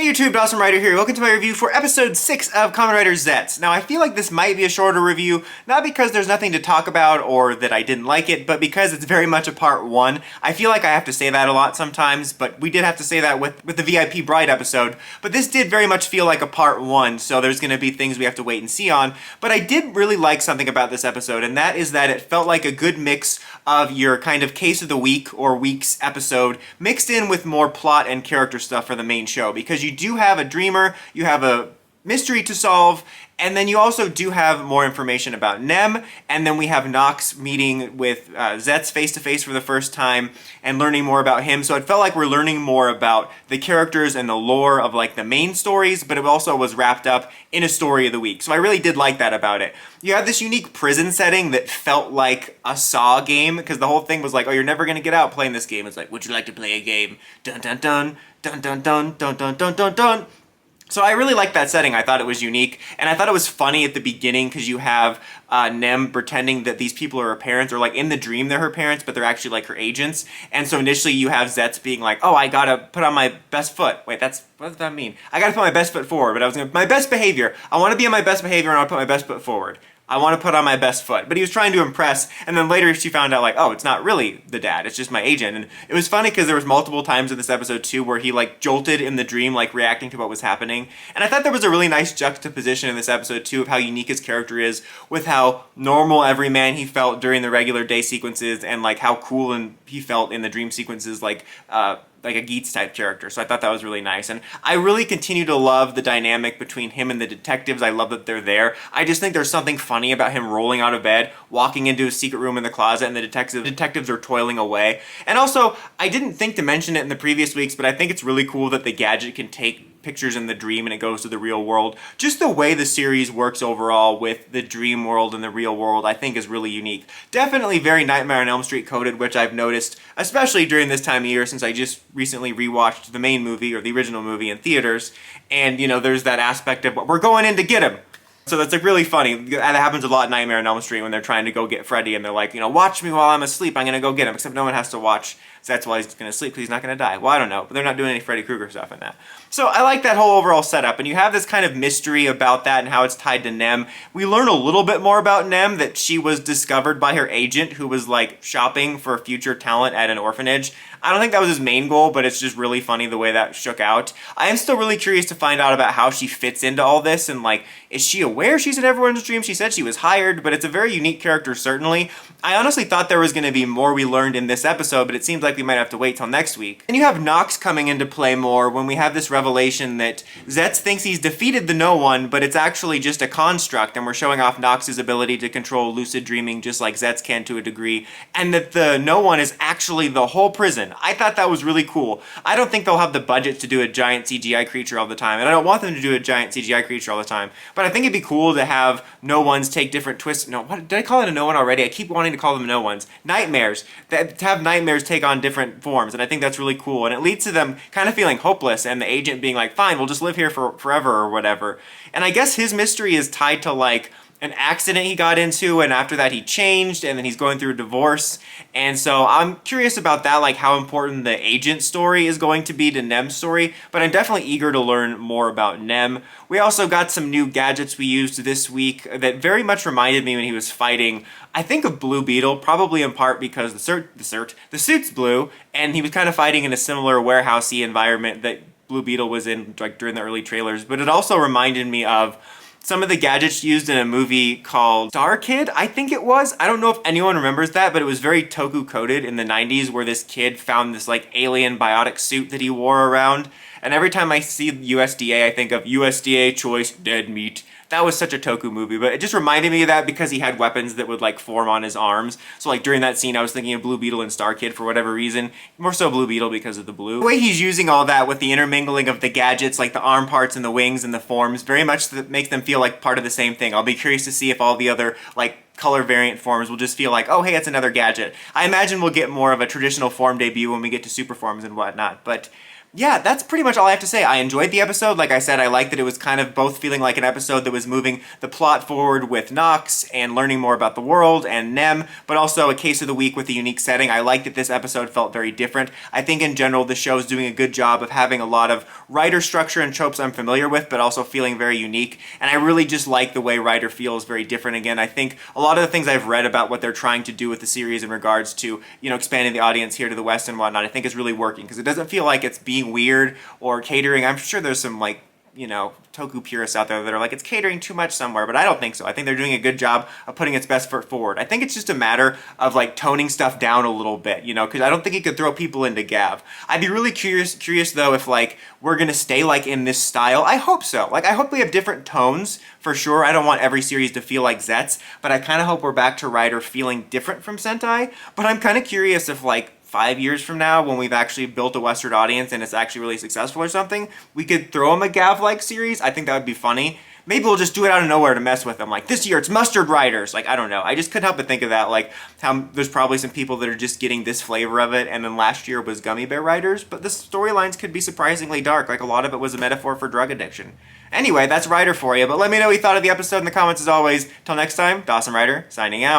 Hey YouTube, Awesome Writer here. Welcome to my review for episode 6 of Kamen Rider Zeztz. Now I feel like this might be a shorter review, not because there's nothing to talk about or that I didn't like it, but because it's very much a part 1. I feel like I have to say that a lot sometimes, but we did have to say that with the VIP Bride episode. But this did very much feel like a part 1, so there's going to be things we have to wait and see on. But I did really like something about this episode, and that is that it felt like a good mix of your kind of case of the week or week's episode mixed in with more plot and character stuff for the main show, because you do have a dreamer, you have a mystery to solve, and then you also do have more information about Nem, and then we have Nox meeting with Zeztz face-to-face for the first time and learning more about him. So it felt like we're learning more about the characters and the lore of like the main stories, but it also was wrapped up in a story of the week. So I really did like that about it. You have this unique prison setting that felt like a Saw game, because the whole thing was like, oh, you're never gonna get out playing this game. It's like, would you like to play a game? Dun dun dun, dun dun dun, dun dun dun dun dun. So I really liked that setting. I thought it was unique, and I thought it was funny at the beginning because you have Nem pretending that these people are her parents, or like in the dream they're her parents, but they're actually like her agents. And so initially you have Zeztz being like, oh, I gotta put on my best foot. Wait, what does that mean? I gotta put my best foot forward, but my best behavior. I wanna be on my best behavior and I wanna put my best foot forward. I want to put on my best foot. But he was trying to impress, and then later she found out like, oh, it's not really the dad, it's just my agent. And it was funny because there was multiple times in this episode too where he like jolted in the dream, like reacting to what was happening. And I thought there was a really nice juxtaposition in this episode too of how unique his character is with how normal everyman he felt during the regular day sequences, and like how cool and he felt in the dream sequences, like a Zeztz type character. So I thought that was really nice. And I really continue to love the dynamic between him and the detectives. I love that they're there. I just think there's something funny about him rolling out of bed, walking into a secret room in the closet, and the detectives are toiling away. And also, I didn't think to mention it in the previous weeks, but I think it's really cool that the gadget can take pictures in the dream and it goes to the real world. Just the way the series works overall with the dream world and the real world, I think is really unique. Definitely very Nightmare on Elm Street coded, which I've noticed, especially during this time of year, since I just recently rewatched the main movie, or the original movie, in theaters. And, you know, there's that aspect of, we're going in to get him. So that's like really funny. That happens a lot in Nightmare on Elm Street when they're trying to go get Freddy, and they're like, you know, watch me while I'm asleep, I'm gonna go get him. Except no one has to watch, so that's why he's gonna sleep, because he's not gonna die. Well, I don't know, but they're not doing any Freddy Krueger stuff in that. So I like that whole overall setup, and you have this kind of mystery about that and how it's tied to Nem. We learn a little bit more about Nem, that she was discovered by her agent who was like shopping for future talent at an orphanage. I don't think that was his main goal, but it's just really funny the way that shook out. I am still really curious to find out about how she fits into all this, and like, is she aware she's in everyone's dream? She said she was hired, but it's a very unique character, certainly. I honestly thought there was going to be more we learned in this episode, but it seems like we might have to wait till next week. And you have Nox coming into play more when we have this revelation that Zeztz thinks he's defeated the No One, but it's actually just a construct, and we're showing off Nox's ability to control lucid dreaming just like Zeztz can to a degree, and that the No One is actually the whole prison. I thought that was really cool. I don't think they'll have the budget to do a giant CGI creature all the time, and I don't want them to do a giant CGI creature all the time, but I think it'd be cool to have No Ones take different twists. No, what did I call it, a No One already? I keep wanting to call them No Ones. Nightmares. To have nightmares take on different forms, and I think that's really cool, and it leads to them kind of feeling hopeless, and the agent being like, fine, we'll just live here forever or whatever. And I guess his mystery is tied to like an accident he got into, and after that he changed, and then he's going through a divorce. And so I'm curious about that, like how important the agent story is going to be to Nem's story, but I'm definitely eager to learn more about Nem. We also got some new gadgets we used this week that very much reminded me when he was fighting, I think, of Blue Beetle, probably in part because the suit's blue, and he was kind of fighting in a similar warehousey environment that Blue Beetle was in like during the early trailers. But it also reminded me of some of the gadgets used in a movie called Star Kid, I think it was. I don't know if anyone remembers that, but it was very toku coded in the 90s, where this kid found this like alien biotic suit that he wore around. And every time I see USDA, I think of USDA choice dead meat. That was such a Toku movie, but it just reminded me of that because he had weapons that would like form on his arms. So like during that scene, I was thinking of Blue Beetle and Star Kid for whatever reason. More so Blue Beetle because of the blue. The way he's using all that with the intermingling of the gadgets, like the arm parts and the wings and the forms, very much makes them feel like part of the same thing. I'll be curious to see if all the other like color variant forms will just feel like, oh hey, it's another gadget. I imagine we'll get more of a traditional form debut when we get to super forms and whatnot, but Yeah, that's pretty much all I have to say. I enjoyed the episode. Like I said, I liked that it was kind of both feeling like an episode that was moving the plot forward with Nox and learning more about the world and Nem, but also a case of the week with a unique setting. I liked that this episode felt very different. I think in general, the show is doing a good job of having a lot of writer structure and tropes I'm familiar with, but also feeling very unique. And I really just like the way Ryder feels very different again. I think a lot of the things I've read about what they're trying to do with the series in regards to, expanding the audience here to the West and whatnot, I think is really working because it doesn't feel like it's being weird or catering. I'm sure there's some toku purists out there that are like, it's catering too much somewhere, but I don't think so. I think they're doing a good job of putting its best foot forward. I think it's just a matter of like toning stuff down a little bit, because I don't think it could throw people into Gav. I'd be really curious though if like we're gonna stay like in this style. I hope so. Like I hope we have different tones for sure. I don't want every series to feel like Zeztz, but I kind of hope we're back to Ryder feeling different from Sentai. But I'm kind of curious if like 5 years from now, when we've actually built a Western audience and it's actually really successful or something, we could throw them a Gav-like series. I think that would be funny. Maybe we'll just do it out of nowhere to mess with them. Like, this year it's Mustard Riders. Like, I don't know. I just couldn't help but think of that. Like, how there's probably some people that are just getting this flavor of it, and then last year was Gummy Bear Riders, but the storylines could be surprisingly dark. Like, a lot of it was a metaphor for drug addiction. Anyway, that's Ryder for you, but let me know what you thought of the episode in the comments as always. Till next time, Dawson Ryder, signing out.